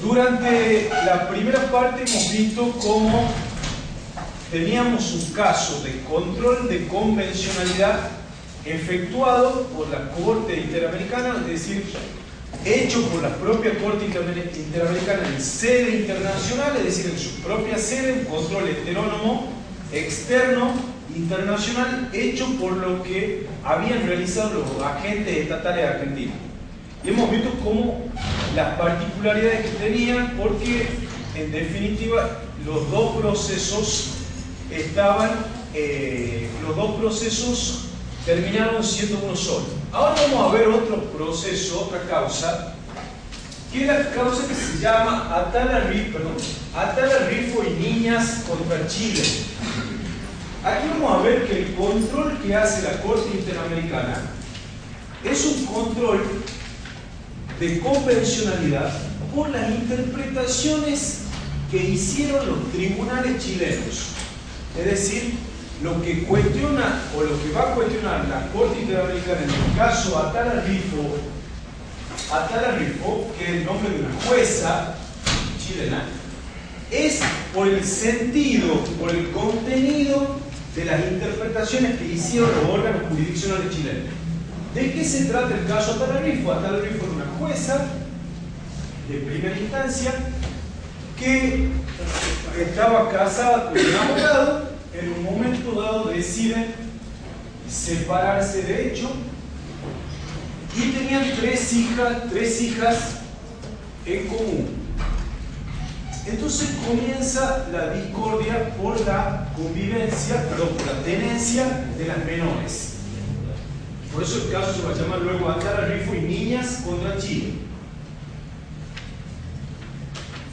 Durante la primera parte hemos visto cómo teníamos un caso de control de convencionalidad efectuado por la Corte Interamericana, es decir, hecho por la propia Corte Interamericana en sede internacional, es decir, en su propia sede, un control heterónomo, externo, internacional, hecho por lo que habían realizado los agentes estatales argentinos. Y hemos visto cómo las particularidades que tenían, porque en definitiva los dos procesos terminaron siendo uno solo. Ahora vamos a ver otro proceso, otra causa, que es la causa que se llama Atala Rifo y Niñas contra Chile. Aquí vamos a ver que el control que hace la Corte Interamericana es un control de convencionalidad por las interpretaciones que hicieron los tribunales chilenos. Es decir, lo que cuestiona o lo que va a cuestionar la Corte Interamericana en el caso Atala Rifo, que es el nombre de una jueza chilena, es por el sentido, por el contenido de las interpretaciones que hicieron los órganos jurisdiccionales chilenos. ¿De qué se trata el caso Atala Rifo? Atala Rifo es una jueza de primera instancia que estaba casada con un abogado. En un momento dado deciden separarse de hecho y tenían tres hijas en común. Entonces comienza la discordia por la convivencia, por la tenencia de las menores. Por eso el caso se va a llamar luego Atala Rifo y Niñas contra Chile.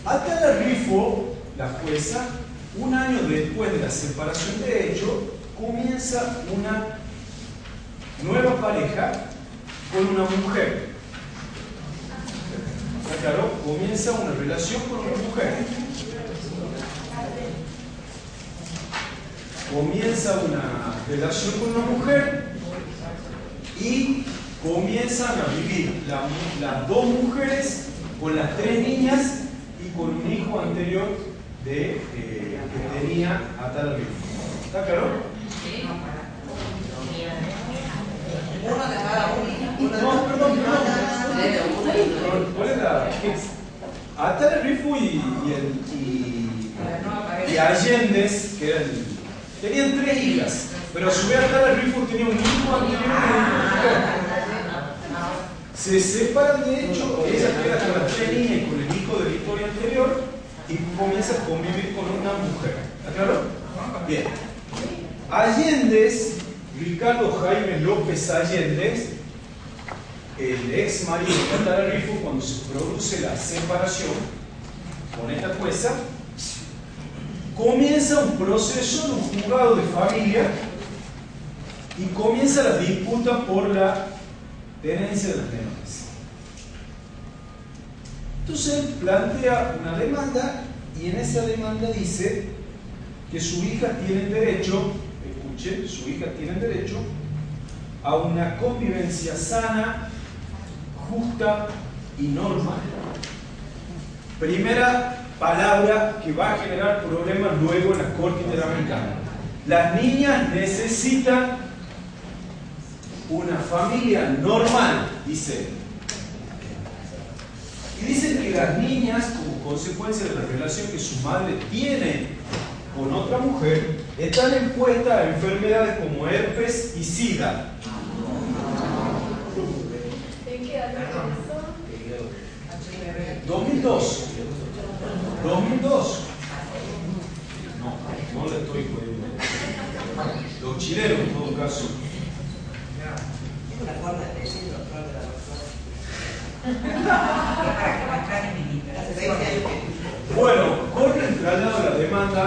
Atala Rifo, la jueza, un año después de la separación de hecho, comienza una nueva pareja con una mujer. ¿Está claro? Comienza una relación con una mujer. Comienza una relación con una mujer y comienzan a vivir las dos mujeres con las tres niñas y con un hijo anterior que tenía Atala Rifo. ¿Está claro? Sí. Uno de cada uno. No, perdón. ¿Cuál es la? Atala Rifo y Allendez, que eran, tenían tres hijas, pero a su vez Atala Rifo tenía un hijo anterior. Se separan de hecho, ella queda con las tres niñas y con el hijo de la historia anterior y comienza a convivir con una mujer. ¿Está claro? Bien. Allendez, Ricardo Jaime López Allendez, el ex marido de Atala Rifo, cuando se produce la separación con esta jueza, comienza un proceso en un juzgado de familia y comienza la disputa por la tenencia de las menores. Entonces él plantea una demanda y en esa demanda dice que sus hijas tienen derecho, escuchen, sus hijas tienen derecho a una convivencia sana, justa y normal. Primera palabra que va a generar problemas luego en la Corte Interamericana. Las niñas necesitan una familia normal, dice él. Y dicen que las niñas, como consecuencia de la relación que su madre tiene con otra mujer, están expuestas a enfermedades como herpes y sida. ¿En qué año eso? 2002. 2002. No le estoy jodiendo. Los chilenos en todo caso. Es una forma de decir doctor de la doctora. Bueno, corre el traslado de la demanda.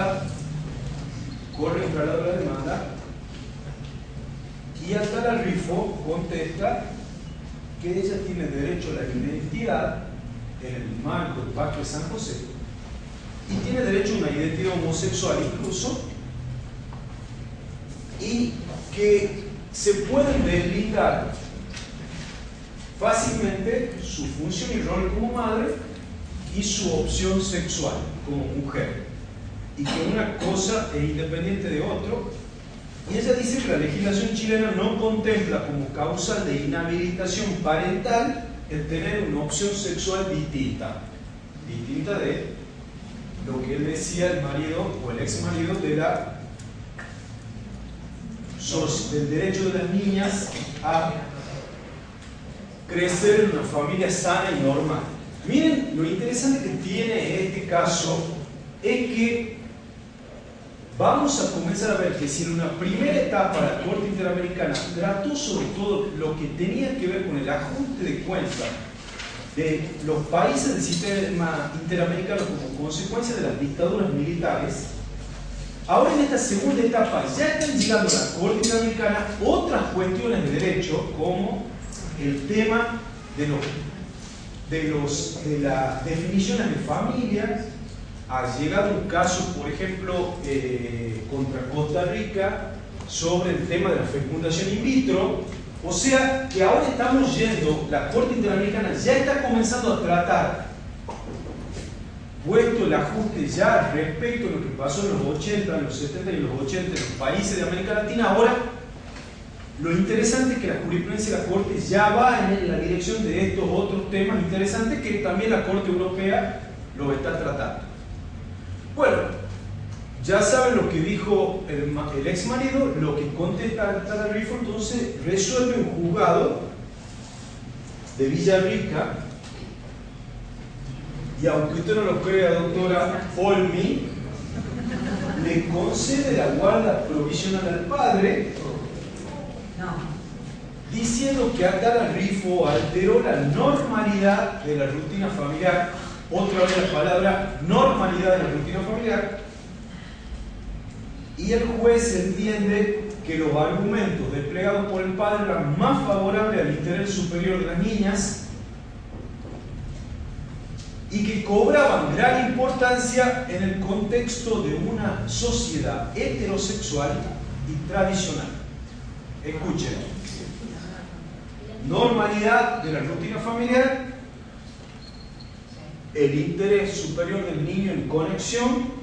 Y Atala Rifo contesta que ella tiene derecho a la identidad en el marco del Pacto de San José y tiene derecho a una identidad homosexual incluso, y que se pueden deslindar fácilmente su función y rol como madre y su opción sexual como mujer, y que una cosa es independiente de otro. Y ella dice que la legislación chilena no contempla como causa de inhabilitación parental el tener una opción sexual distinta de lo que él decía el marido o el ex marido del derecho de las niñas a crecer en una familia sana y normal. Miren, lo interesante que tiene este caso es que vamos a comenzar a ver que si en una primera etapa la Corte Interamericana trató sobre todo lo que tenía que ver con el ajuste de cuentas de los países del sistema interamericano como consecuencia de las dictaduras militares, ahora en esta segunda etapa ya están llegando a la Corte Interamericana otras cuestiones de derecho, como el tema de las definiciones de familia. Ha llegado un caso, por ejemplo, contra Costa Rica sobre el tema de la fecundación in vitro. O sea que ahora estamos yendo, la Corte Interamericana ya está comenzando a tratar, puesto el ajuste ya respecto a lo que pasó en los 80, en los 70 y en los 80 en los países de América Latina. Ahora, lo interesante es que la jurisprudencia de la Corte ya va en la dirección de estos otros temas interesantes que también la Corte Europea lo está tratando. Bueno, ya saben lo que dijo el ex marido, lo que contesta Tala-Rifo. Entonces resuelve un juzgado de Villarrica, y aunque usted no lo crea, doctora Olmi, le concede la guarda provisional al padre, diciendo que a Tala-Rifo alteró la normalidad de la rutina familiar. Otra vez la palabra normalidad de la rutina familiar. Y el juez entiende que los argumentos desplegados por el padre eran más favorables al interés superior de las niñas y que cobraban gran importancia en el contexto de una sociedad heterosexual y tradicional. Escuchen: normalidad de la rutina familiar, el interés superior del niño en conexión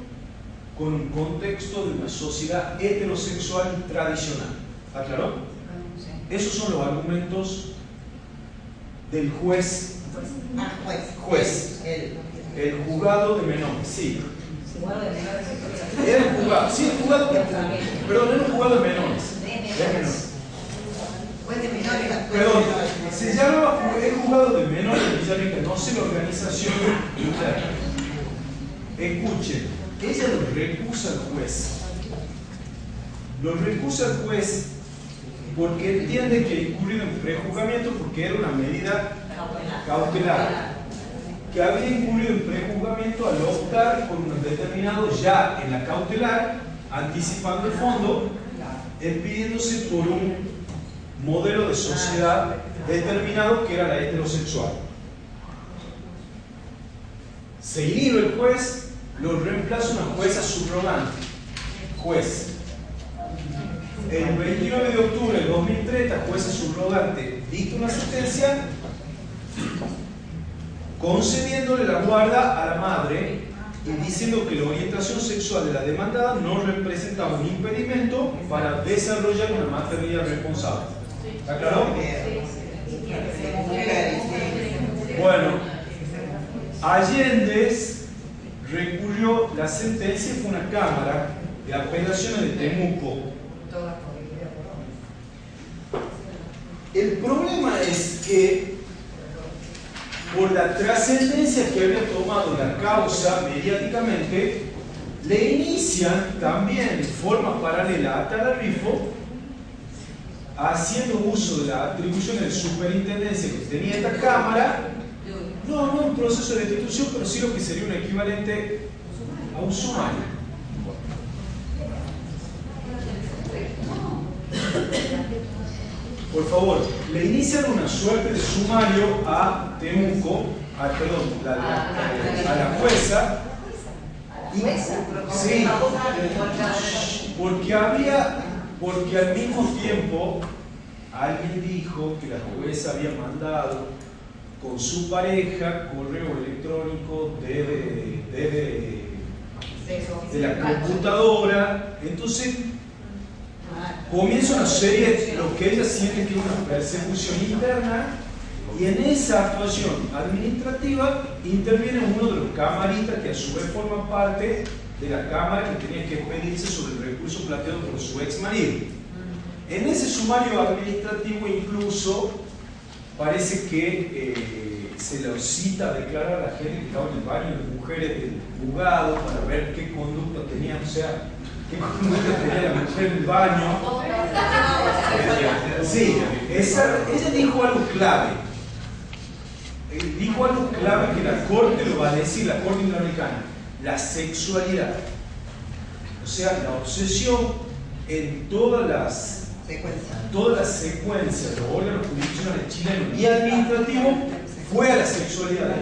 con un contexto de una sociedad heterosexual y tradicional. ¿Aclaró? Esos son los argumentos del juez. Juez. El juzgado de menores, sí. El juzgado, sí, el juzgado, perdón, el juzgado de menores. Perdón, se llama el juzgado de menores de Villarrica, no sé la organización interna. Escuchen. Ella lo recusa al juez. Lo recusa al juez porque entiende que ha incurrido en prejuzgamiento, porque era una medida cautelar, que había incurrido en prejuzgamiento al optar por un determinado ya en la cautelar, anticipando el fondo, pidiéndose por un modelo de sociedad determinado que era la heterosexual. Se inhibe el juez, lo reemplaza una jueza subrogante. Juez. El 29 de octubre de 2003, la jueza subrogante dicta una sentencia concediéndole la guarda a la madre y diciendo que la orientación sexual de la demandada no representaba un impedimento para desarrollar una maternidad responsable. ¿Está claro? Bueno, Allende recurrió la sentencia, fue una cámara de apelaciones de Temuco. El problema es que por la trascendencia que había tomado la causa mediáticamente, le inician también de forma paralela a Tala-Rifo, haciendo uso de la atribución de superintendencia que tenía esta cámara. No un proceso de destitución, pero sí lo que sería un equivalente a un sumario. Por favor, le inician una suerte de sumario a Temuco, a la jueza. Sí, porque al mismo tiempo alguien dijo que la jueza había mandado con su pareja, correo electrónico, de la computadora. Entonces comienza una serie, lo que ella siente que es una persecución interna, y en esa actuación administrativa interviene uno de los camaristas que a su vez forma parte de la cámara que tenía que expedirse sobre el recurso planteado por su ex marido. En ese sumario administrativo incluso parece que se le cita a declarar a la gente que estaba en el baño de mujeres del juzgado para ver qué conducta tenía, o sea, qué conducta tenía la mujer en el baño. Sí, ella dijo algo clave. Dijo algo clave que la Corte lo va a decir, la Corte Interamericana: la sexualidad. O sea, la obsesión en todas las secuencias de los órganos jurisdiccionales chilenos y administrativos fue a la sexualidad,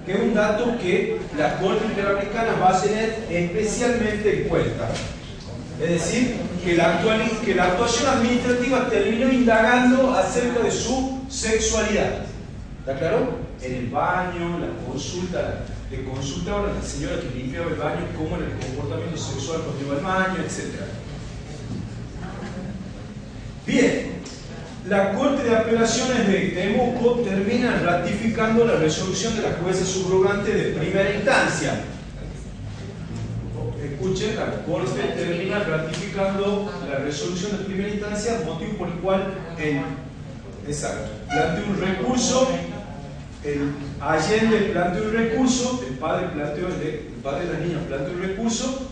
que es un dato que la Corte Interamericana va a tener especialmente en cuenta. Es decir, que la actuación administrativa terminó indagando acerca de su sexualidad. ¿Está claro? En el baño, la consulta, le consultaban a la señora que limpiaba el baño cómo era el comportamiento sexual cuando iba al baño, etc. Bien, la Corte de Apelaciones de Temuco termina ratificando la resolución de la jueza subrogante de primera instancia. Escuchen, la Corte termina ratificando la resolución de primera instancia, motivo por el cual plantea un recurso. Allende planteó un recurso, el padre de la niña planteó un recurso,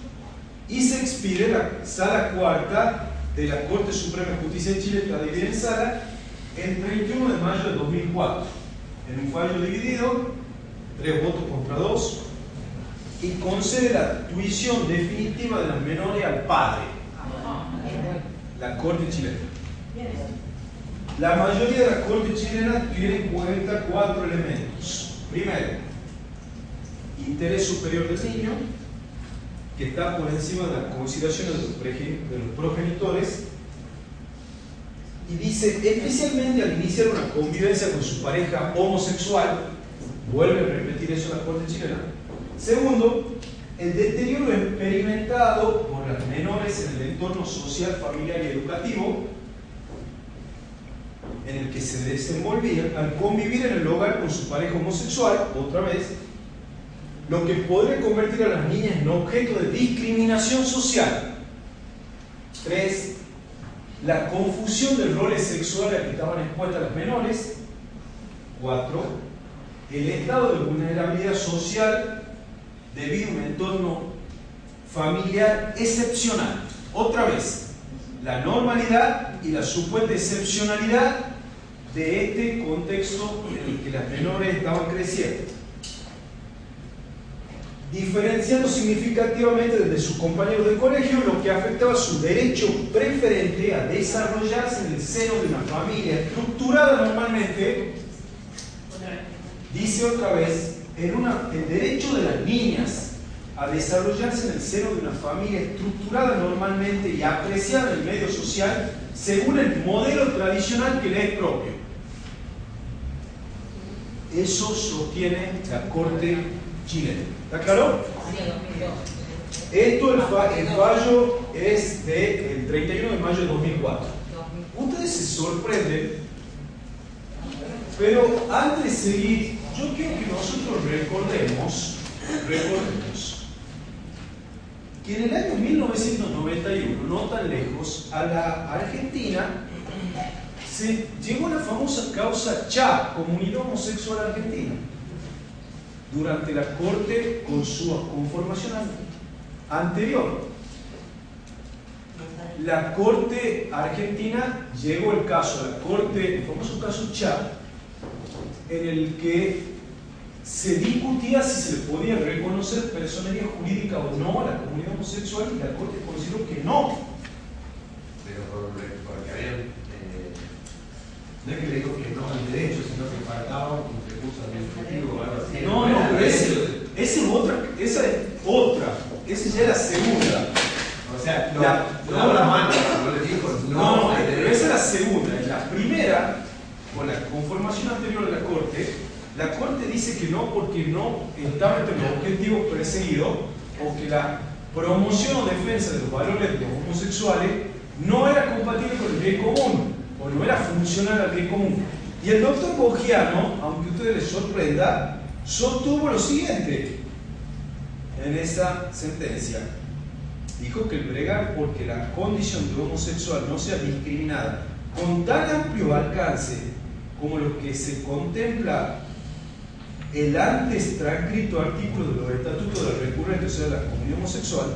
y se expide la sala cuarta de la Corte Suprema de Justicia de Chile, está dividida en sala, el 31 de mayo de 2004, en un fallo dividido, 3 votos contra 2, y concede la tuición definitiva de las menores al padre, la Corte chilena. La mayoría de la Corte chilena tiene en cuenta 4 elementos. Primero, interés superior del niño, que está por encima de las consideraciones de los progenitores, y dice, especialmente al iniciar una convivencia con su pareja homosexual, vuelve a repetir eso en la Corte chilena. Segundo, el deterioro experimentado por las menores en el entorno social, familiar y educativo en el que se desenvolvían al convivir en el hogar con su pareja homosexual, otra vez, lo que podría convertir a las niñas en objeto de discriminación social. 3. La confusión de roles sexuales a que estaban expuestas las menores. 4. El estado de vulnerabilidad social debido a un entorno familiar excepcional. Otra vez, la normalidad y la supuesta excepcionalidad de este contexto en el que las menores estaban creciendo, diferenciando significativamente desde sus compañeros de colegio, lo que afectaba su derecho preferente a desarrollarse en el seno de una familia estructurada normalmente, dice otra vez, el derecho de las niñas a desarrollarse en el seno de una familia estructurada normalmente y apreciada en el medio social según el modelo tradicional que le es propio. Eso sostiene la Corte chilena. ¿Está claro? Esto, el fallo es del 31 de mayo de 2004. Ustedes se sorprenden, pero antes de seguir, yo quiero que nosotros recordemos que en el año 1991, no tan lejos, a la Argentina se llegó la famosa causa CHA, Comunidad Homosexual Argentina, durante la Corte con su conformación anterior. La Corte Argentina llegó el caso a la Corte, el famoso caso CHA, en el que se discutía si se le podía reconocer personería jurídica o no a la comunidad homosexual, y la Corte consideró que no. Pero porque habían, no es que le dijo que no al derecho, sino que faltaba un recurso administrativo o algo así. No, pero esa ya es la segunda. O sea, no la mano, no le dijo no al pero derecho. esa es la segunda. En la primera, con la conformación anterior de la Corte, La Corte dice que no porque no estaba entre los objetivos perseguidos o que la promoción o defensa de los valores de los homosexuales no era compatible con el bien común o no era funcional al bien común. Y el doctor Bogiano, aunque a ustedes les sorprenda, sostuvo lo siguiente en esa sentencia. Dijo que el bregar porque la condición de homosexual no sea discriminada con tan amplio alcance como lo que se contempla el antes transcrito artículo de los estatutos de la recurrente, o sea, la comunidad homosexual,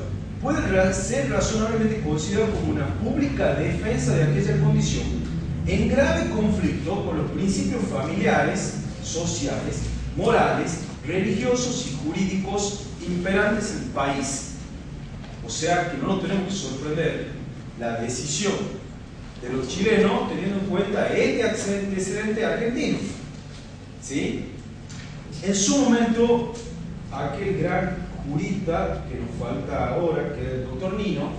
puede ser razonablemente considerado como una pública defensa de aquella condición en grave conflicto con los principios familiares, sociales, morales, religiosos y jurídicos imperantes en el país. O sea que no nos tenemos que sorprender la decisión de los chilenos teniendo en cuenta este antecedente argentino. ¿Sí? En su momento, aquel gran jurista que nos falta ahora, que es el doctor Nino,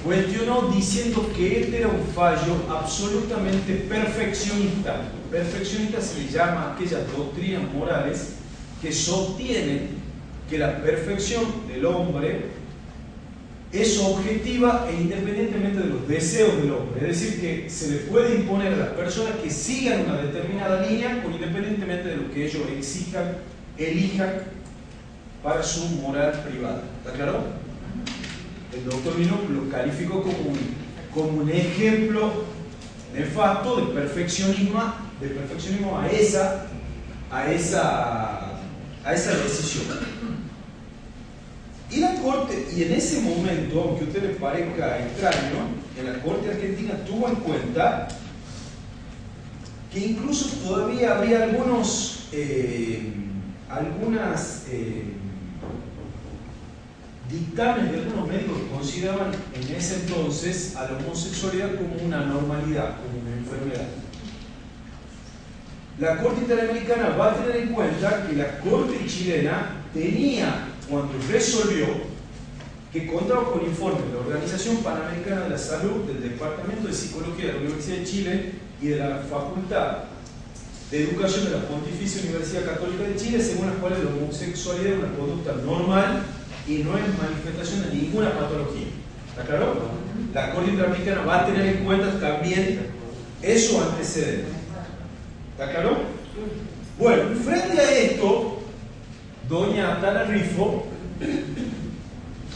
cuestionó diciendo que este era un fallo absolutamente perfeccionista. Perfeccionista se le llama a aquellas doctrinas morales que sostienen que la perfección del hombre es objetiva e independientemente de los deseos del hombre. Es decir, que se le puede imponer a las personas que sigan una determinada línea con independientemente de lo que ellos exijan, elijan para su moral privada. ¿Está claro? El doctor Nino lo calificó como un ejemplo nefasto de perfeccionismo a esa decisión. Y la Corte, y en ese momento, aunque a usted les parezca extraño, la Corte Argentina tuvo en cuenta que incluso todavía habría algunas dictámenes de algunos médicos que consideraban en ese entonces a la homosexualidad como una normalidad, como una enfermedad. La Corte Interamericana va a tener en cuenta que la Corte chilena tenía, cuando resolvió, que contaba con informes de la Organización Panamericana de la Salud, del Departamento de Psicología de la Universidad de Chile y de la Facultad de Educación de la Pontificia Universidad Católica de Chile, según las cuales la homosexualidad es una conducta normal y no es manifestación de ninguna patología. ¿Está claro? La Corte Interamericana va a tener en cuenta también esos antecedentes. ¿Está claro? Bueno, frente a esto, doña Tana Rifo,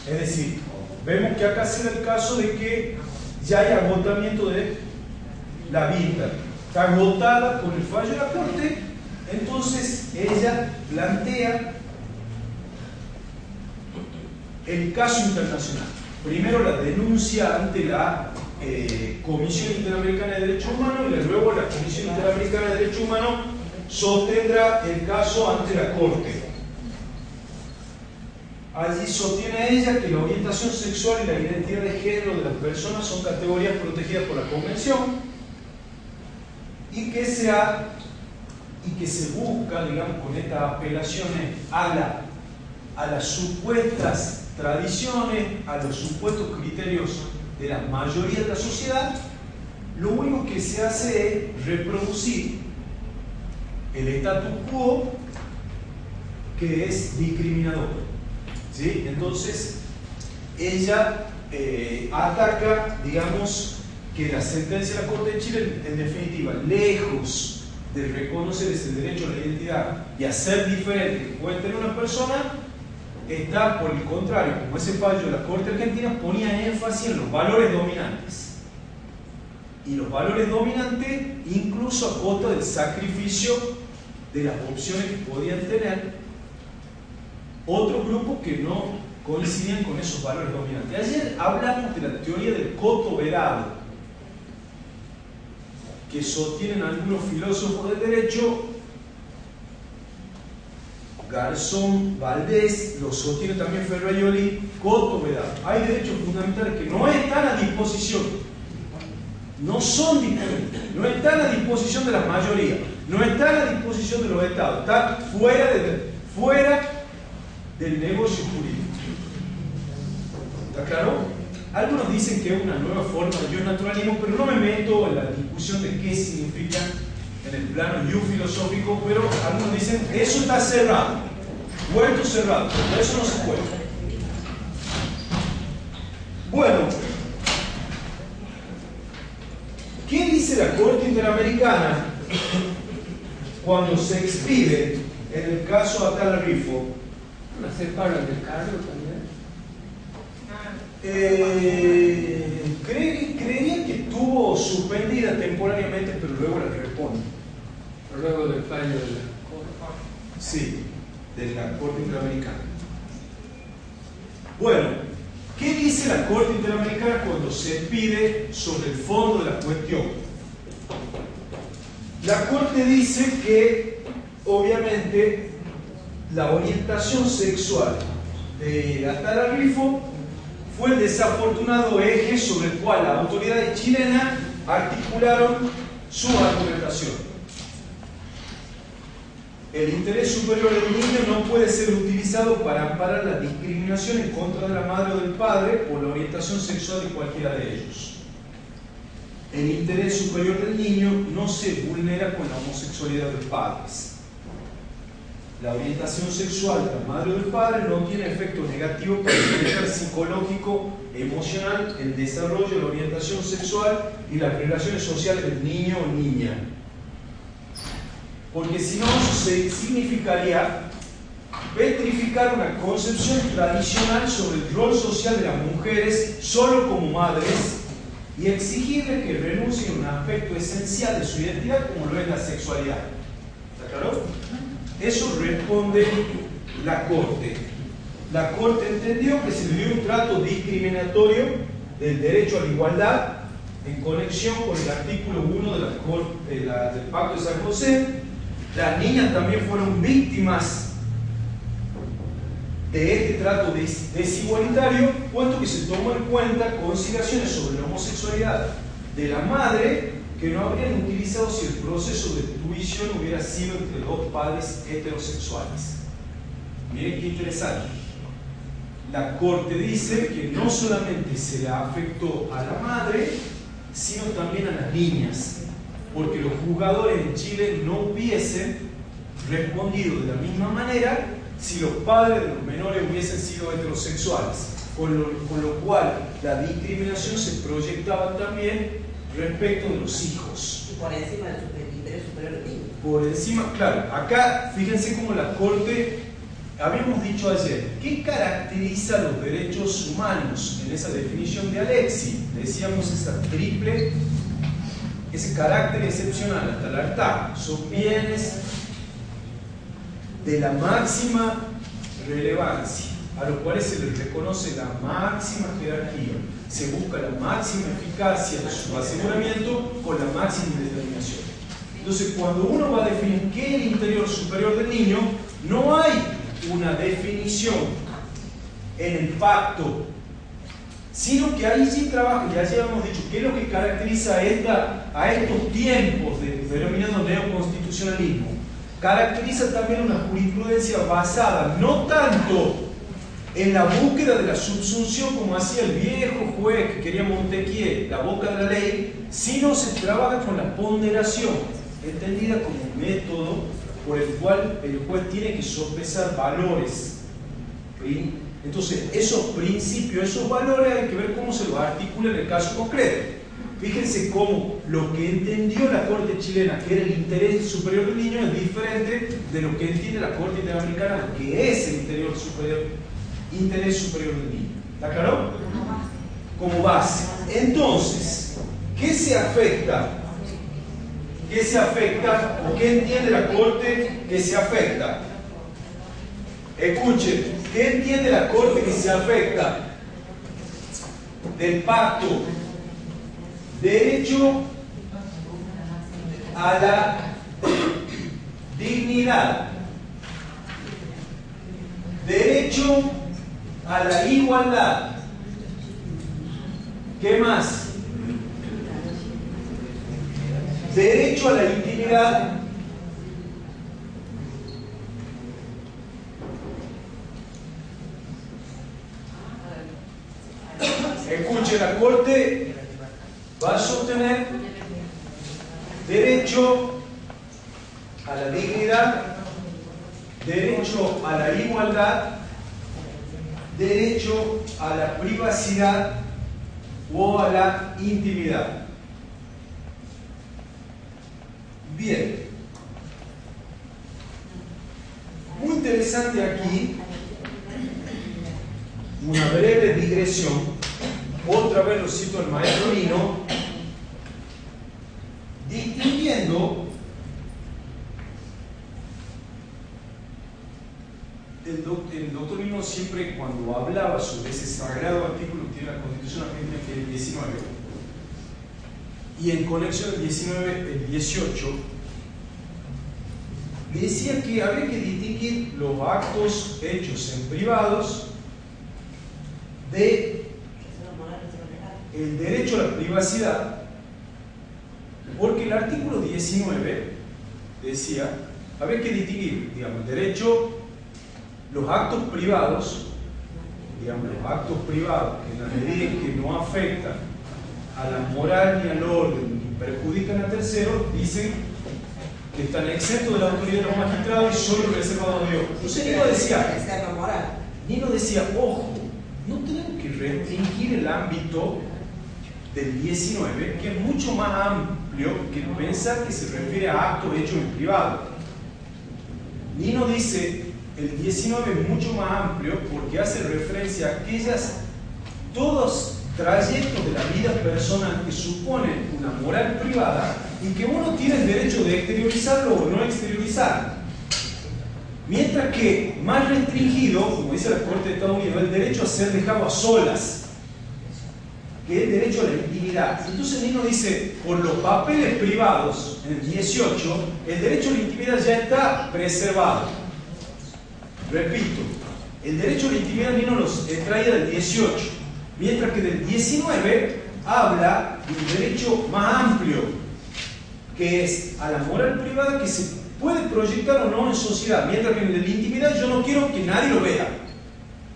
es decir, vemos que acá se da el caso de que ya hay agotamiento de la vista, está agotada con el fallo de la Corte, entonces ella plantea el caso internacional. Primero la denuncia ante la Comisión Interamericana de Derechos Humanos y luego la Comisión Interamericana de Derechos Humanos sostendrá el caso ante la Corte. Allí sostiene ella que la orientación sexual y la identidad de género de las personas son categorías protegidas por la Convención y que se busca, digamos, con estas apelaciones a las supuestas tradiciones, a los supuestos criterios de la mayoría de la sociedad, lo único que se hace es reproducir el status quo que es discriminador. ¿Sí? Entonces, ella ataca, digamos, que la sentencia de la Corte de Chile, en definitiva, lejos de reconocer ese derecho a la identidad y a ser diferente que puede tener una persona, está, por el contrario, como ese fallo de la Corte Argentina ponía énfasis en los valores dominantes. Y los valores dominantes, incluso a costa del sacrificio de las opciones que podían tener otros grupos que no coincidían con esos valores dominantes. Ayer hablamos de la teoría del coto vedado, que sostienen algunos filósofos del derecho. Garzón, Valdés, lo sostiene también Ferraioli, coto vedado. Hay derechos fundamentales que no están a disposición, no son disponibles, no están a disposición de la mayoría, no están a disposición de los estados, están fuera del negocio jurídico. ¿Está claro? Algunos dicen que es una nueva forma de yo naturalismo, pero no me meto en la discusión de qué significan en el plano filosófico, pero algunos dicen, eso está cerrado, puerto cerrado, pero eso no se puede. Bueno, ¿qué dice la Corte Interamericana cuando se expide en el caso Atala Rifo? ¿La separan del cargo también? Creería que estuvo suspendida temporariamente, pero luego la repone. Pero luego del fallo de la Corte. Sí, de la Corte Interamericana. Bueno, ¿qué dice la Corte Interamericana cuando se pide sobre el fondo de la cuestión? La Corte dice que, obviamente, la orientación sexual de Atala Rifo fue el desafortunado eje sobre el cual las autoridades chilenas articularon su argumentación. El interés superior del niño no puede ser utilizado para amparar la discriminación en contra de la madre o del padre por la orientación sexual de cualquiera de ellos. El interés superior del niño no se vulnera con la homosexualidad de los padres. La orientación sexual de la madre o del padre no tiene efecto negativo para el bienestar psicológico, emocional, el desarrollo de la orientación sexual y las relaciones sociales del niño o niña. Porque si no, significaría petrificar una concepción tradicional sobre el rol social de las mujeres solo como madres y exigirle que renuncien a un aspecto esencial de su identidad como lo es la sexualidad. ¿Está claro? Eso responde la Corte. La Corte entendió que se le dio un trato discriminatorio del derecho a la igualdad en conexión con el artículo 1 del Pacto de San José. Las niñas también fueron víctimas de este trato desigualitario, puesto que se tomó en cuenta consideraciones sobre la homosexualidad de la madre que no habrían utilizado si el proceso de tuición hubiera sido entre dos padres heterosexuales. Miren qué interesante. La Corte dice que no solamente se le afectó a la madre, sino también a las niñas, porque los juzgadores en Chile no hubiesen respondido de la misma manera si los padres de los menores hubiesen sido heterosexuales, con lo cual la discriminación se proyectaba también respecto de los hijos. Y por encima del interés superior del niño. Por encima, claro, acá fíjense cómo la Corte, habíamos dicho ayer, ¿qué caracteriza los derechos humanos en esa definición de Alexis? Decíamos ese carácter excepcional hasta el hartazgo, son bienes de la máxima relevancia, a los cuales se les reconoce la máxima jerarquía, se busca la máxima eficacia de su aseguramiento con la máxima determinación. Entonces, cuando uno va a definir qué es el interior superior del niño, no hay una definición en el pacto, sino que ahí sí trabaja, ya habíamos dicho, qué es lo que caracteriza a estos tiempos denominado neoconstitucionalismo. Caracteriza también una jurisprudencia basada no tanto en la búsqueda de la subsunción como hacía el viejo juez que quería Montequier, la boca de la ley, sino se trabaja con la ponderación, entendida como un método por el cual el juez tiene que sopesar valores. ¿Sí? Entonces, esos principios, esos valores hay que ver cómo se los articula en el caso concreto. Fíjense cómo lo que entendió la Corte chilena, que era el interés superior del niño, es diferente de lo que entiende la Corte Interamericana, que es el interés superior del niño. ¿Está claro? Como base. Entonces, ¿qué se afecta? ¿Qué se afecta? ¿O qué entiende la Corte que se afecta? Escuchen, ¿qué entiende la Corte que se afecta del pacto? Derecho a la dignidad, derecho a la igualdad. ¿Qué más? Derecho a la intimidad. Escuche, la Corte va a sostener derecho derecho a la igualdad, derecho a la privacidad o a la intimidad. Bien. Muy interesante aquí, una breve digresión. Otra vez lo cito el maestro Nino, distinguiendo el doctor Nino siempre cuando hablaba sobre ese sagrado artículo que tiene la Constitución Argentina, que es el 19, y en conexión el 19, el 18, decía que había que distinguir los actos hechos en privados de el derecho a la privacidad, porque el artículo 19 decía, había que distinguir, digamos, el derecho, los actos privados, digamos, los actos privados, que en la medida en que no afectan a la moral ni al orden, ni perjudican a terceros, dicen que están exentos de la autoridad de los magistrados y solo reservados a Dios. Entonces Nino decía, ojo, no tenemos que restringir el ámbito del 19, que es mucho más amplio que pensar que se refiere a actos hechos en privado. Nino dice, el 19 es mucho más amplio porque hace referencia a aquellas, todos trayectos de la vida personal que suponen una moral privada y que uno tiene el derecho de exteriorizarlo o no exteriorizarlo. Mientras que más restringido, como dice la Corte de Estados Unidos, el derecho a ser dejado a solas, que es el derecho a la intimidad. Entonces Nino dice, por los papeles privados, en el 18, el derecho a la intimidad ya está preservado. Repito, el derecho a la intimidad Nino los extrae del 18, mientras que del 19 habla de un derecho más amplio, que es a la moral privada que se puede proyectar o no en sociedad, mientras que en el de la intimidad yo no quiero que nadie lo vea,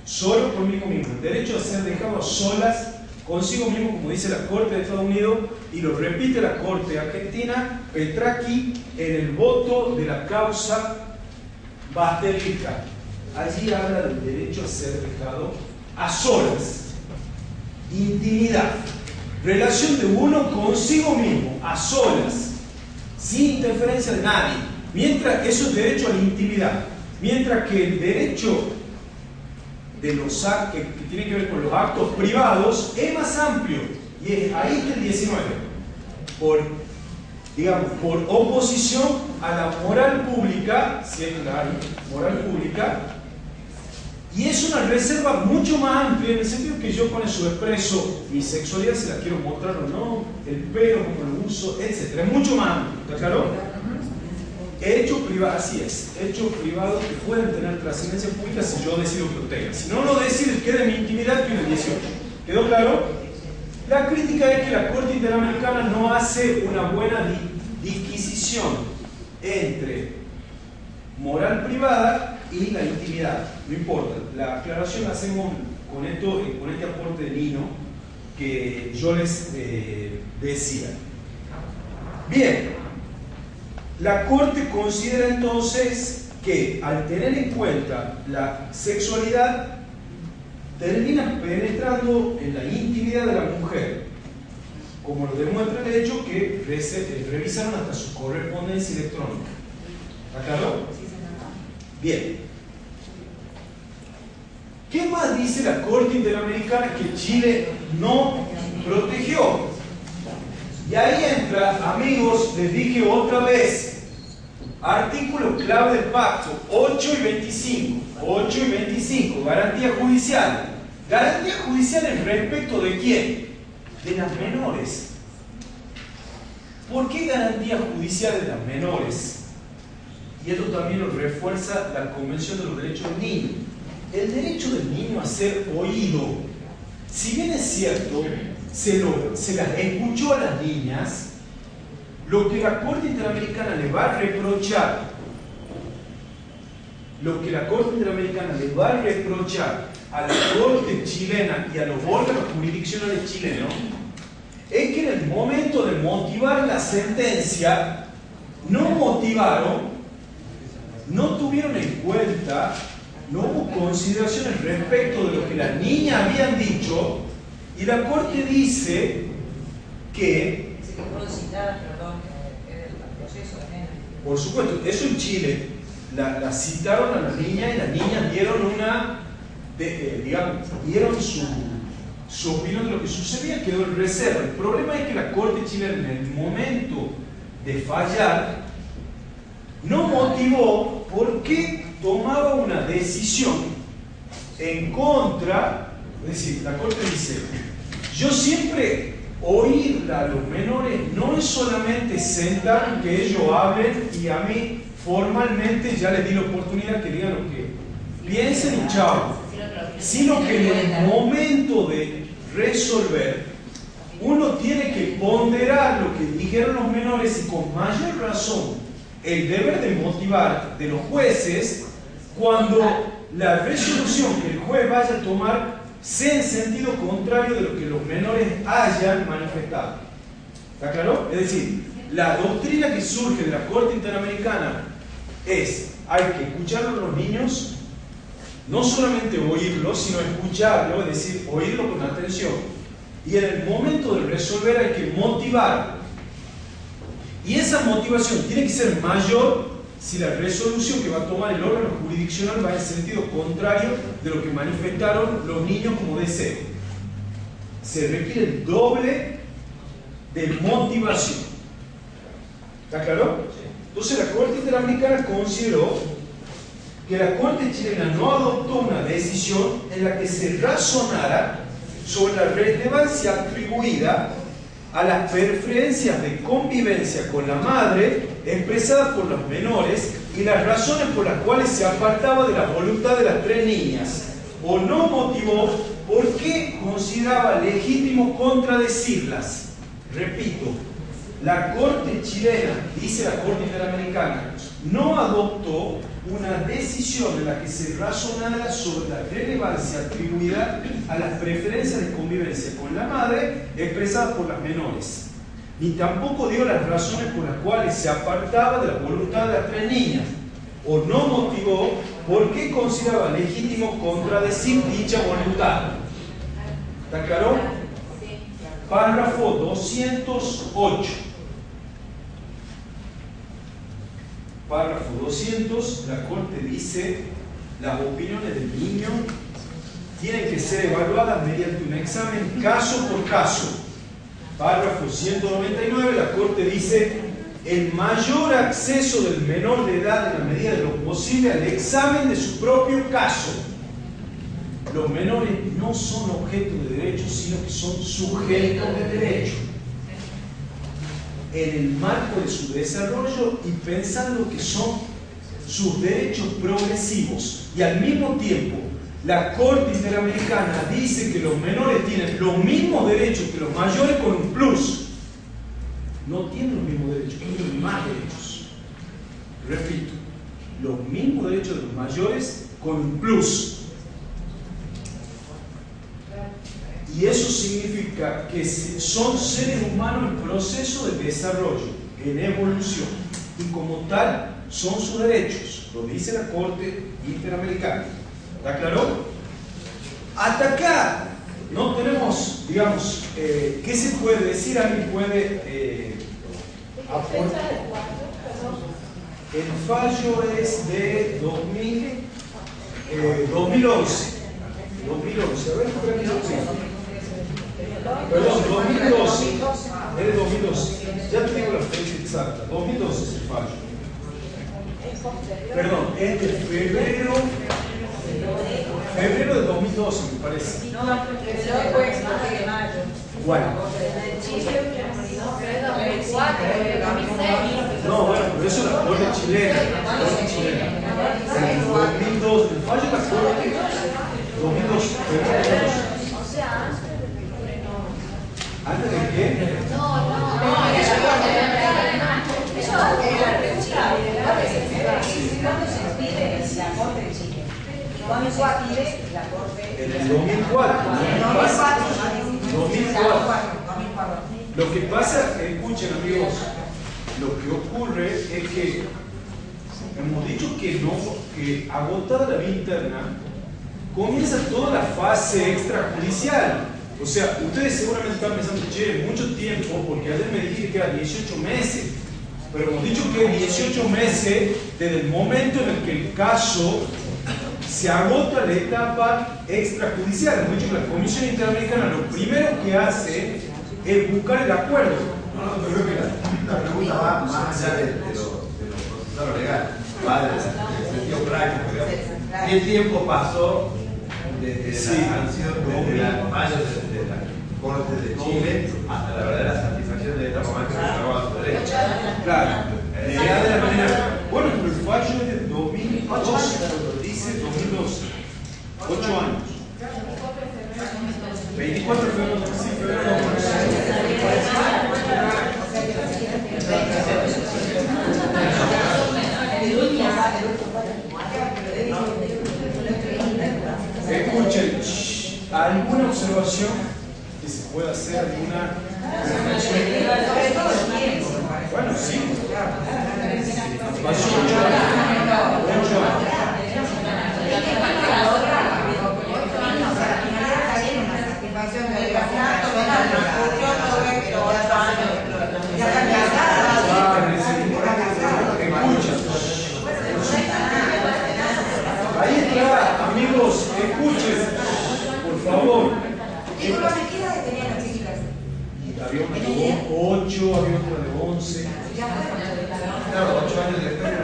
solo conmigo mismo. El derecho a ser dejado a solas consigo mismo, como dice la Corte de Estados Unidos, y lo repite la Corte Argentina, Petracchi, en el voto de la causa Bastelica. Allí habla del derecho a ser dejado a solas. Intimidad. Relación de uno consigo mismo, a solas, sin interferencia de nadie. Mientras, eso es derecho a la intimidad. Mientras que el derecho de los actos que tiene que ver con los actos privados es más amplio, y es ahí está el 19, por oposición a la moral pública, si es la moral pública, y es una reserva mucho más amplia en el sentido que yo con eso expreso mi sexualidad, si la quiero mostrar o no, el pelo, como lo uso, etc. Es mucho más amplio, ¿está claro? Hechos privados, así es, hechos privados que pueden tener trascendencia pública si yo decido que lo tenga. Si no lo decido, queda en mi intimidad, que en el 18. ¿Quedó claro? La crítica es que la Corte Interamericana no hace una buena disquisición entre moral privada y la intimidad. No importa, la aclaración la hacemos con este aporte de Nino que yo les decía. Bien. La Corte considera entonces que al tener en cuenta la sexualidad termina penetrando en la intimidad de la mujer, como lo demuestra el hecho que revisaron hasta su correspondencia electrónica. ¿Está claro? Bien. ¿Qué más dice la Corte Interamericana que Chile no protegió? Y ahí entra, amigos, les dije otra vez, artículo clave del pacto, 8 y 25. 8 y 25, garantía judicial. ¿Garantía judicial en respecto de quién? De las menores. ¿Por qué garantía judicial de las menores? Y esto también lo refuerza la Convención de los Derechos del Niño. El derecho del niño a ser oído, si bien es cierto, se las escuchó a las niñas, lo que la Corte Interamericana le va a reprochar, a la Corte chilena y a los órganos jurisdiccionales chilenos, es que en el momento de motivar la sentencia, no motivaron no tuvieron en cuenta, no hubo consideraciones respecto de lo que las niñas habían dicho, y la Corte dice que... Dice que fueron citadas, perdón, en el proceso de nena. Por supuesto, eso en Chile, la citaron a las niñas y las niñas dieron dieron su opinión de lo que sucedía, quedó en reserva. El problema es que la Corte chilena, en el momento de fallar, no motivó por qué tomaba una decisión en contra. Es decir, la Corte dice, yo siempre oír a los menores no es solamente sentar que ellos hablen y a mí formalmente ya les di la oportunidad que digan lo que piensen y chao, sino que en el momento de resolver uno tiene que ponderar lo que dijeron los menores y con mayor razón el deber de motivar de los jueces cuando la resolución que el juez vaya a tomar sea en sentido contrario de lo que los menores hayan manifestado. ¿Está claro? Es decir, la doctrina que surge de la Corte Interamericana es, hay que escucharlo a los niños, no solamente oírlo, sino escucharlo, es decir, oírlo con atención. Y en el momento de resolver hay que motivar. Y esa motivación tiene que ser mayor si la resolución que va a tomar el órgano jurisdiccional va en sentido contrario de lo que manifestaron los niños como deseo. Se requiere el doble de motivación. ¿Está claro? Entonces la Corte Interamericana consideró que la Corte chilena no adoptó una decisión en la que se razonara sobre la relevancia atribuida a las preferencias de convivencia con la madre expresadas por los menores y las razones por las cuales se apartaba de la voluntad de las tres niñas, o no motivó por qué consideraba legítimo contradecirlas. Repito, la Corte chilena, dice la Corte Interamericana, no adoptó una decisión en la que se razonara sobre la relevancia atribuida a las preferencias de convivencia con la madre expresadas por las menores, ni tampoco dio las razones por las cuales se apartaba de la voluntad de las tres niñas, o no motivó por qué consideraba legítimo contradecir dicha voluntad. ¿Está claro? Párrafo 208. Párrafo 200, la Corte dice, las opiniones del niño tienen que ser evaluadas mediante un examen caso por caso. Párrafo 199, la Corte dice, el mayor acceso del menor de edad en la medida de lo posible al examen de su propio caso. Los menores no son objeto de derecho, sino que son sujetos de derecho, en el marco de su desarrollo y pensando que son sus derechos progresivos. Y al mismo tiempo, la Corte Interamericana dice que los menores tienen los mismos derechos que los mayores con un plus. No tienen los mismos derechos, tienen más derechos. Repito, los mismos derechos de los mayores con un plus. Y eso significa que son seres humanos en proceso de desarrollo, en evolución, y como tal son sus derechos, lo dice la Corte Interamericana. ¿Está claro? Hasta acá no tenemos, digamos, ¿qué se puede decir? ¿Alguien puede aportar? El fallo es de 2011. 2011. A ver, por aquí lo tengo. Perdón, 2012. Es de 2012. Ya te digo la fecha exacta. 2012 es el fallo. Perdón, es de febrero de 2012, me parece. No, después de mayo. Bueno. No, bueno, pero eso es la Corte chilena. En 2002, el fallo de la Corte 2012, febrero de 2012. ¿Antes de qué? ¿Cuándo se pide la Corte? En el 2004. 2004. Lo que pasa, escuchen amigos, lo que ocurre es que hemos dicho que no, que agotada la vía interna, comienza toda la fase extrajudicial. O sea, ustedes seguramente están pensando, che, mucho tiempo, porque ayer me dijiste que era 18 meses. Pero hemos dicho que 18 meses desde el momento en el que el caso se agota la etapa extrajudicial. Hemos dicho que la Comisión Interamericana lo primero que hace es buscar el acuerdo. No, yo creo que la pregunta va más allá de lo procesal legal, va del sentido práctico, digamos. ¿Qué tiempo pasó desde han sido desde la mayo de la Corte de Chile hasta la verdadera satisfacción de esta romana que se acabó a su derecho? Claro, de la manera. Bueno, pero el fallo es de 2012, dice 2012. 8 años. 24 de febrero, sí, Escuchen, ¿alguna observación que se pueda hacer? ¿Alguna reflexión? Bueno, sí. Pasó 8 años. 8 años. Ahí está, amigos, escuchen, por favor. ¿Y con los de qué edad tenían las chicas? Había una de 8, había otra de 11. Claro, 8 años después era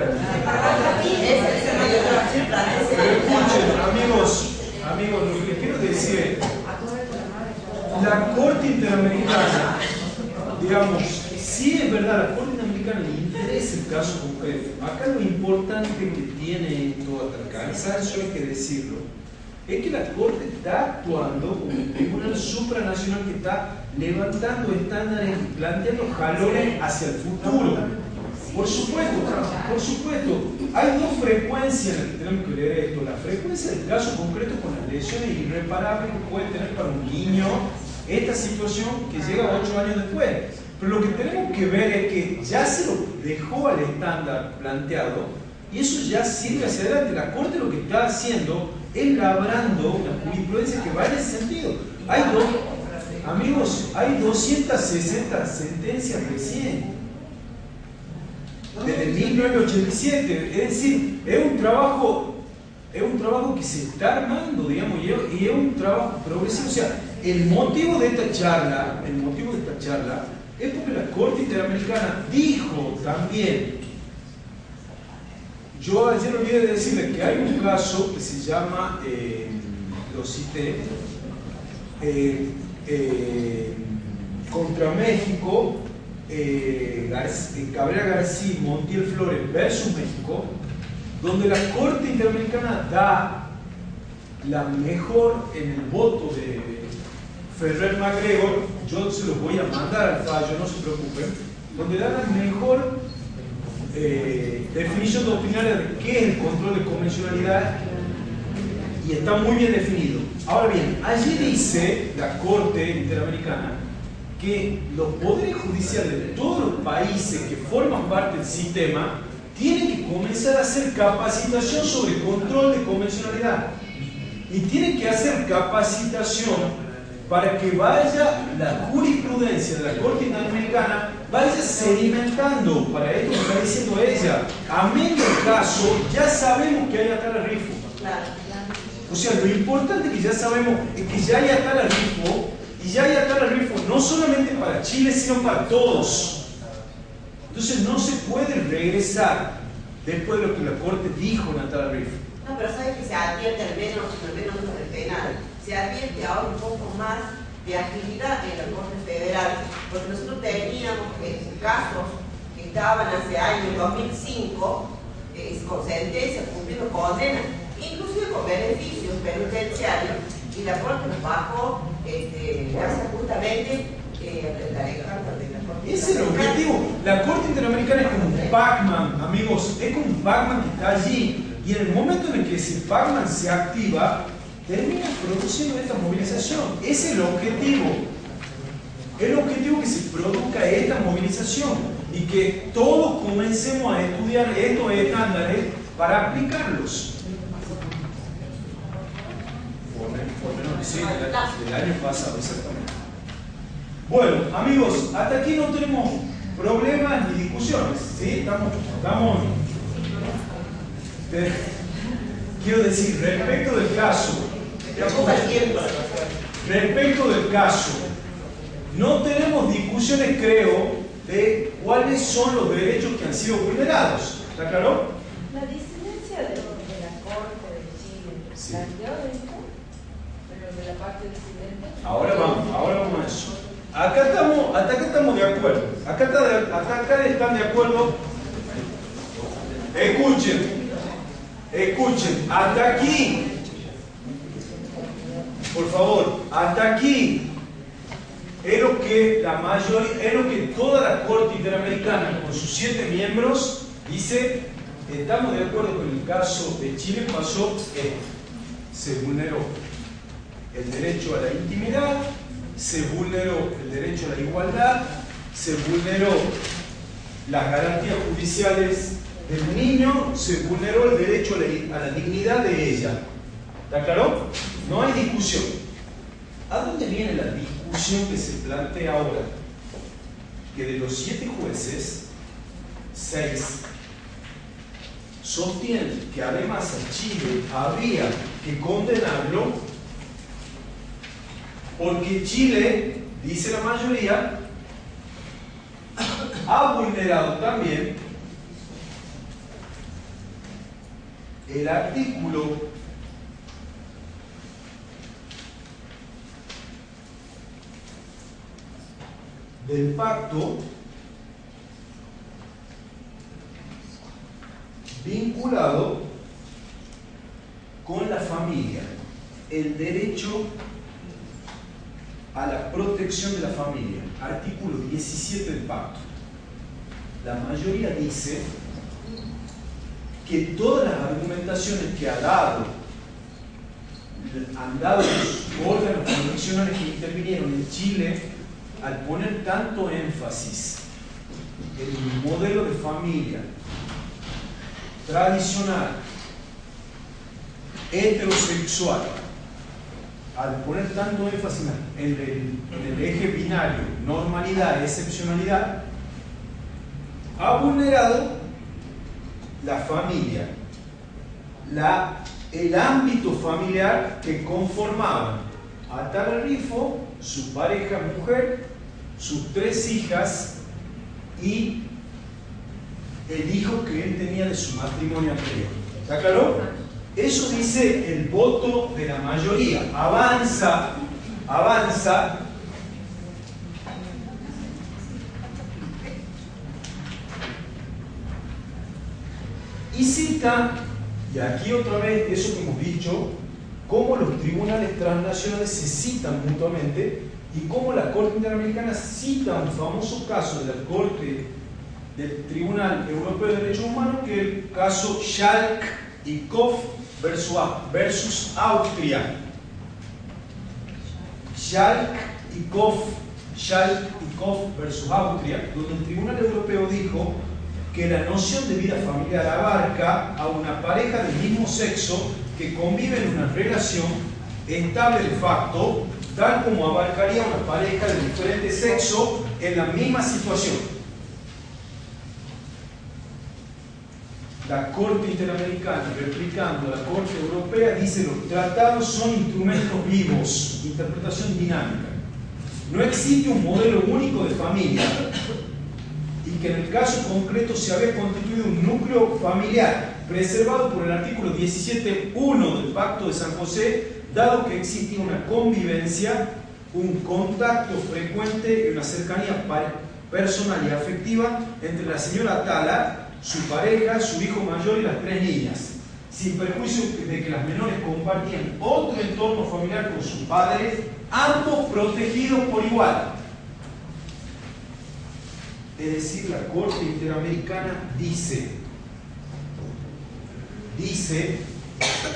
Pero escuchen, amigos, lo que les quiero decir es, la Corte Interamericana, digamos, sí es verdad, la Corte Interamericana le interesa el caso concreto. Acá lo importante que tiene todo hasta el cansancio, hay que decirlo, es que la Corte está actuando como un tribunal supranacional que está levantando estándares y planteando jalones hacia el futuro. Por supuesto, hay dos frecuencias en las que tenemos que leer esto. La frecuencia del caso concreto con las lesiones irreparables que puede tener para un niño esta situación que llega 8 años después. Pero lo que tenemos que ver es que ya se lo dejó al estándar planteado y eso ya sirve hacia adelante. La Corte lo que está haciendo es labrando una jurisprudencia que va en ese sentido. Amigos, hay 260 sentencias recién. Desde 1987, es decir, es un trabajo que se está armando, digamos, y es un trabajo progresivo. O sea, el motivo de esta charla es porque la Corte Interamericana dijo también, yo ayer olvidé de decirle que hay un caso que se llama, lo cité, contra México, Cabrera García, Montiel Flores versus México, donde la Corte Interamericana da la mejor en el voto de Ferrer MacGregor. Yo se los voy a mandar al fallo, no se preocupen, donde da la mejor definición doctrinaria de qué es el control de convencionalidad y está muy bien definido. Ahora bien, allí dice la Corte Interamericana que los poderes judiciales de todos los países que forman parte del sistema tienen que comenzar a hacer capacitación sobre control de convencionalidad y tienen que hacer capacitación para que vaya la jurisprudencia de la Corte Interamericana vaya sedimentando para esto que está diciendo ella. Amén del caso, ya sabemos que hay atar rifo. O sea, lo importante que ya sabemos es que ya hay atar rifo. Y ya hay atar rifo no solamente para Chile, sino para todos. Entonces no se puede regresar después de lo que la Corte dijo en atar rifo. No, pero sabes que se advierte al menos con el penal, se advierte ahora un poco más de agilidad en la Corte Federal, porque nosotros teníamos casos que estaban hace años, 2005, con sentencias, cumpliendo condenas, inclusive con beneficios penitenciarios, y la Corte nos bajó gracias justamente la carta de la Corte. Ese es el objetivo. La Corte Interamericana es como un Pac-Man, amigos, es como un Pac-Man que está allí. Y en el momento en el que ese Pac-Man se activa, termina produciendo esta movilización. Ese es el objetivo. Es el objetivo que se produzca esta movilización. y que todos comencemos a estudiar estos estándares para aplicarlos. Por menos que sí, del año pasado, exactamente. Bueno, amigos, hasta aquí no tenemos problemas ni discusiones, ¿sí? Quiero decir, respecto del caso, no tenemos discusiones, creo, de cuáles son los derechos que han sido vulnerados. ¿Está claro? La disidencia de la Corte de Chile, Sí. ¿planteó esto? Pero de la parte disidente. Ahora vamos a eso. Hasta acá estamos de acuerdo. Hasta acá están de acuerdo. Escuchen, hasta aquí. Por favor, hasta aquí es lo que la mayoría, es lo que toda la Corte Interamericana con sus 7 miembros dice. Estamos de acuerdo con el caso de Chile, pasó esto. Se vulneró el derecho a la intimidad, se vulneró el derecho a la igualdad, se vulneró las garantías judiciales del niño, se vulneró el derecho a la dignidad de ella. ¿Está claro? No hay discusión. ¿A dónde viene la discusión que se plantea ahora? Que de los 7 jueces, 6 sostienen que además a Chile habría que condenarlo porque Chile, dice la mayoría, ha vulnerado también el artículo del pacto vinculado con la familia, el derecho a la protección de la familia, artículo 17 del pacto. La mayoría dice que todas las argumentaciones que han dado los órganos jurisdiccionales que intervinieron en Chile al poner tanto énfasis en un modelo de familia tradicional, heterosexual, al poner tanto énfasis en el eje binario, normalidad, excepcionalidad, ha vulnerado la familia, el ámbito familiar que conformaban a Atala Rifo, su pareja mujer, sus 3 hijas y el hijo que él tenía de su matrimonio anterior. ¿Está claro? Eso dice el voto de la mayoría. Avanza y cita, y aquí otra vez eso que hemos dicho, cómo los tribunales transnacionales se citan mutuamente y cómo la Corte Interamericana cita un famoso caso de la Corte del Tribunal Europeo de Derechos Humanos, que es el caso Schalk y Koff versus Austria. Schalk y Koff versus Austria, donde el Tribunal Europeo dijo que la noción de vida familiar abarca a una pareja del mismo sexo que convive en una relación estable de facto, tal como abarcaría una pareja de diferente sexo en la misma situación. La Corte Interamericana, replicando a la Corte Europea, dice: los tratados son instrumentos vivos, interpretación dinámica. No existe un modelo único de familia, y que en el caso concreto se había constituido un núcleo familiar preservado por el artículo 17.1 del Pacto de San José, dado que existía una convivencia, un contacto frecuente y una cercanía personal y afectiva entre la señora Atala, su pareja, su hijo mayor y las 3 niñas, sin perjuicio de que las menores compartían otro entorno familiar con su padre, ambos protegidos por igual. Es decir, la Corte Interamericana dice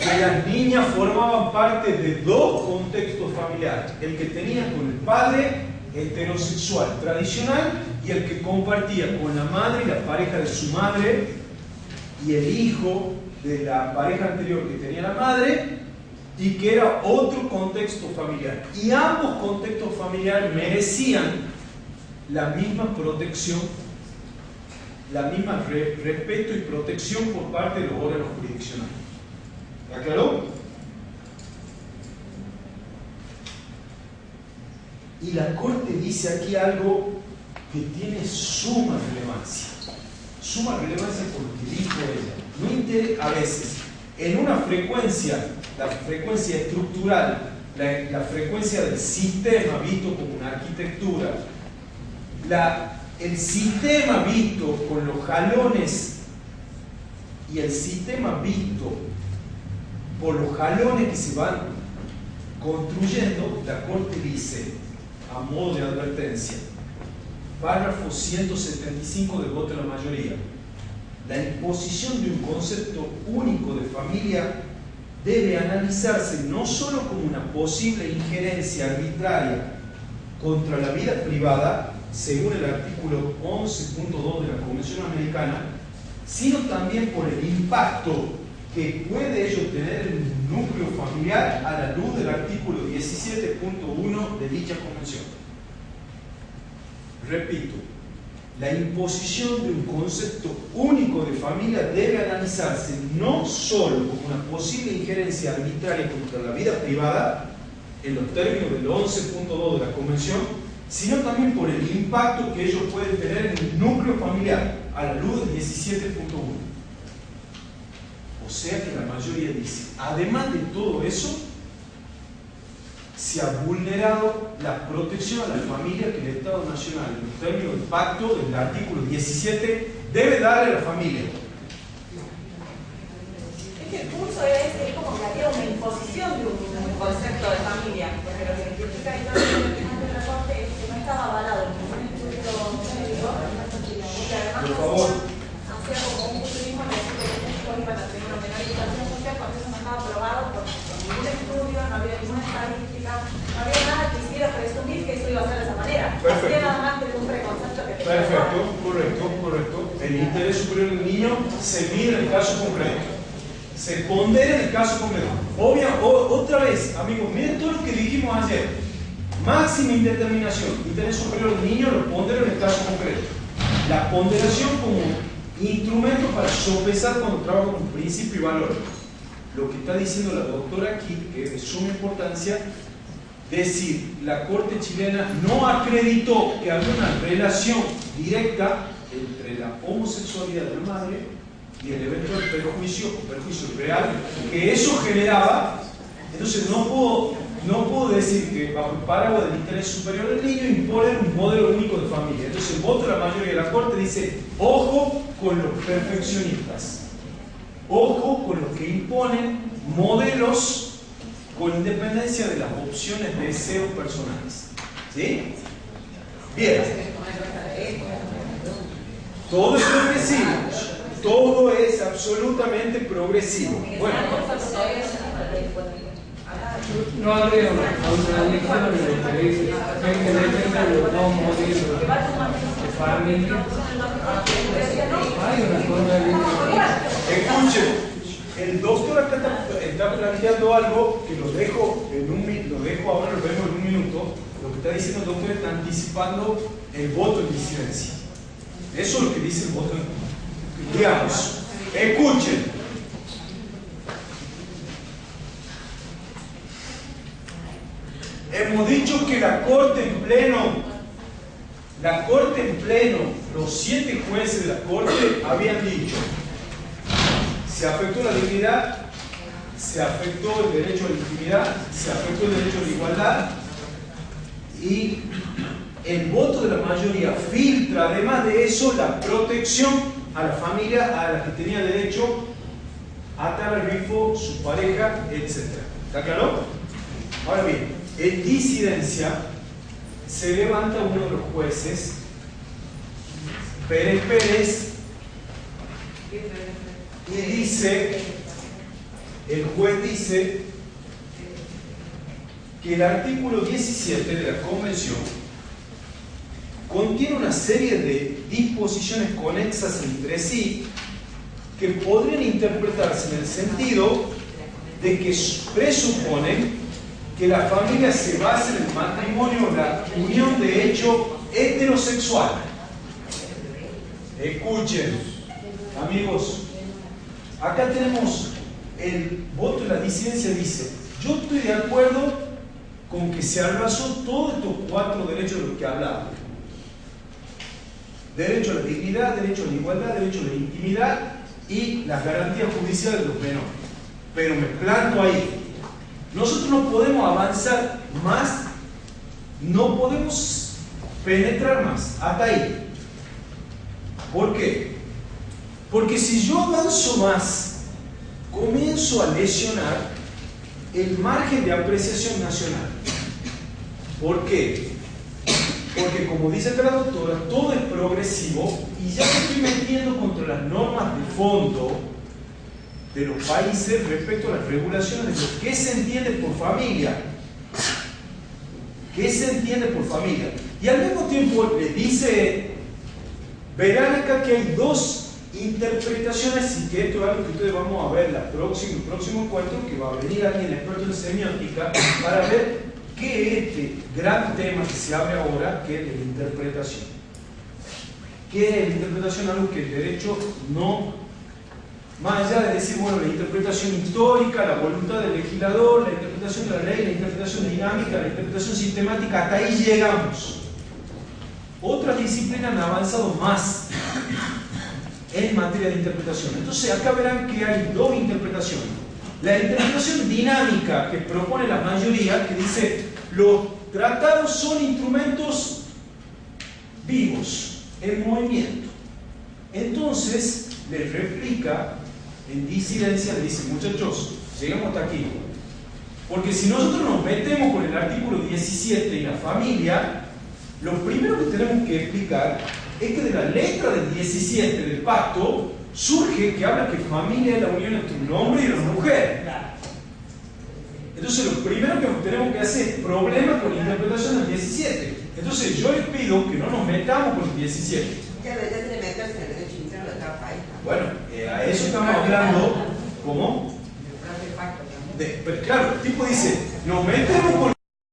que las niñas formaban parte de 2 contextos familiares: el que tenían con el padre, heterosexual tradicional y el que compartía con la madre y la pareja de su madre y el hijo de la pareja anterior que tenía la madre, y que era otro contexto familiar. Y ambos contextos familiares merecían la misma protección, la misma respeto y protección por parte de los órganos jurisdiccionales. ¿Está claro? Y la Corte dice aquí algo que tiene suma relevancia. Suma relevancia por lo que dijo ella. A veces, en una frecuencia, la frecuencia estructural, la frecuencia del sistema visto como una arquitectura, el sistema visto con los jalones y el sistema visto por los jalones que se van construyendo, la Corte dice, a modo de advertencia, párrafo 175 del voto de la mayoría: la imposición de un concepto único de familia debe analizarse no solo como una posible injerencia arbitraria contra la vida privada, según el artículo 11.2 de la Convención Americana, sino también por el impacto que puede ello tener en un núcleo familiar a la luz del artículo 17.1 de dicha convención. Repito, la imposición de un concepto único de familia debe analizarse no solo como una posible injerencia arbitraria contra la vida privada, en los términos del 11.2 de la Convención, sino también por el impacto que ello puede tener en el núcleo familiar, a la luz del 17.1. O sea que la mayoría dice, además de todo eso, se ha vulnerado la protección a la familia que el Estado Nacional, en los términos del pacto del artículo 17, debe darle a la familia. Es que el curso es como que había una imposición de un concepto de familia, porque lo que critica y todo de la Corte es que no estaba avalado en ningún estudio médico, y además hacía como un futurismo en el que iban a tener una penalización social cuando eso no estaba aprobado por ningún estudio, no había ninguna estadística, no había nada que hiciera presumir que eso iba a ser de esa manera. Hacía nada más que un preconcepto que tenía. Perfecto, correcto. El interés superior del niño se mide en el caso concreto. Se pondera en el caso concreto. Otra vez, amigos, miren todo lo que dijimos ayer. Máxima indeterminación, interés superior del niño, lo pondera en el caso concreto. La ponderación como instrumento para sopesar cuando trabajo con principio y valor. Lo que está diciendo la doctora aquí, que es de suma importancia, decir, la Corte chilena no acreditó que había una relación directa entre la homosexualidad de la madre y el eventual perjuicio real que eso generaba. Entonces no puedo decir que bajo el paraguas del interés superior del niño imponen un modelo único de familia. Entonces el voto de la mayoría de la Corte dice, ojo con los perfeccionistas, ojo con los que imponen modelos con independencia de las opciones de deseo personales. ¿Sí? Bien. Todo es progresivo. Todo es absolutamente progresivo. Bueno. No habría una contradicción en lo que dice. Hay que defender los dos modelos de familia. Hay una contradicción. Escuchen. El doctor acá está planteando algo que lo dejo ahora, lo vemos en un minuto. Lo que está diciendo el doctor está anticipando el voto en disidencia. Eso es lo que dice el voto en... Digamos, escuchen. Hemos dicho que la Corte en pleno, los 7 jueces de la Corte habían dicho: se afectó la dignidad, se afectó el derecho a la intimidad, se afectó el derecho a la igualdad, y el voto de la mayoría filtra, además de eso, la protección a la familia a la que tenía derecho a atar al grifo su pareja, etc. ¿Está claro? Ahora bien, en disidencia se levanta uno de los jueces, Pérez, y dice, el juez dice que el artículo 17 de la Convención contiene una serie de disposiciones conexas entre sí que podrían interpretarse en el sentido de que presuponen que la familia se basa en el matrimonio o la unión de hecho heterosexual. Escuchen, amigos, acá tenemos el voto de la disidencia, dice: yo estoy de acuerdo con que se abrazó todos estos 4 derechos de los que hablaba: derecho a la dignidad, derecho a la igualdad, derecho a la intimidad y las garantías judiciales de los menores. Pero me planto ahí. Nosotros no podemos avanzar más, no podemos penetrar más, hasta ahí. ¿Por qué? Porque si yo avanzo más, comienzo a lesionar el margen de apreciación nacional. ¿Por qué? Porque, como dice acá la doctora, todo es progresivo y ya me estoy metiendo contra las normas de fondo de los países respecto a las regulaciones de lo que se entiende por familia. ¿Qué se entiende por familia? Y al mismo tiempo le dice, verán acá que hay 2 interpretaciones, y que esto es algo que ustedes vamos a ver en el próximo encuentro, que va a venir alguien experto en semiótica para ver qué es este gran tema que se abre ahora, que es de la interpretación. ¿Qué es la interpretación? Algo que el derecho no, más allá de decir, bueno, la interpretación histórica, la voluntad del legislador, la interpretación de la ley, la interpretación dinámica, la interpretación sistemática, hasta ahí llegamos. Otras disciplinas han avanzado más en materia de interpretación. Entonces acá verán que hay 2 interpretaciones. La interpretación dinámica que propone la mayoría, que dice los tratados son instrumentos vivos, en movimiento. Entonces les replica en disidencia, le dice, muchachos, llegamos hasta aquí. Porque si nosotros nos metemos con el artículo 17 y la familia, lo primero que tenemos que explicar es que de la letra del 17 del pacto surge que habla que familia es la unión entre un hombre y una mujer. Entonces lo primero que tenemos que hacer es problema con la interpretación del 17. Entonces yo les pido que no nos metamos con el 17. Ya debería de meterse en el derecho interno de cada país. Bueno, a eso estamos hablando. ¿Cómo? Pero claro, el tipo dice, nos metemos con